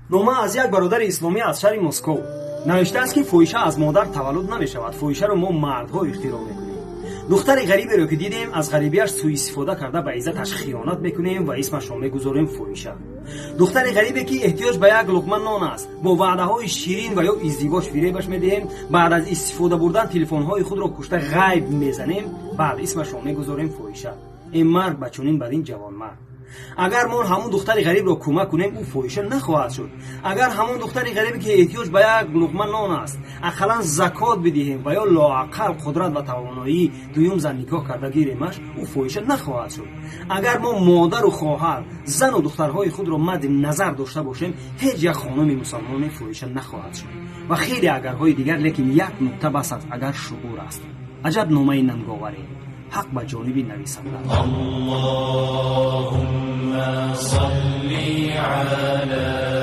нома аз як бародари исломӣ аз шаҳри Москов. навиштааст ки фоҳиша аз модар таваллуд намешавад. фоҳишаро мо мардҳо ихтироъ мекунем. духтари ғариберо ки дидем аз ғарибиаш сӯистифода карда ба иззаташ хиёнат мекунем ва исмашро мегузорем фоҳиша. духтари ғарибе ки эҳтиёҷ ба як луқма нон аст, бо ваъдаҳои ширин ва ё издивоҷ фиребаш медиҳем, баъд аз истифода бурдан телефонҳои худро кушта ғайб мезанем, баъд исмашро мегузорем фоҳиша. ин мард ба чунин бадин ҷавонмард. агар мо ҳамон духтари ғарибро кӯмак кунем, ӯ фоҳиша нахоҳад шуд. агар ҳамон духтари ғарибе ки эҳтиёҷ ба як луқма нон аст, ақаллан закот бидиҳем ва ё лоақал қудрат ва тавоноии дуюм зан никоҳ карда гиремаш, ӯ фоҳиша нахоҳад шуд. агар мо модару хоҳар, зану духтарҳои худро мадди назар дошта бошем, ҳеҷ як хонуми мусалмоне фоҳиша нахоҳад шуд. ва хеле агарҳои дигар, лекин як нуқта бас аст, агар шуъур аст. аҷаб номаи нанговаре. حق بجانب نویسنده. اللهم صل على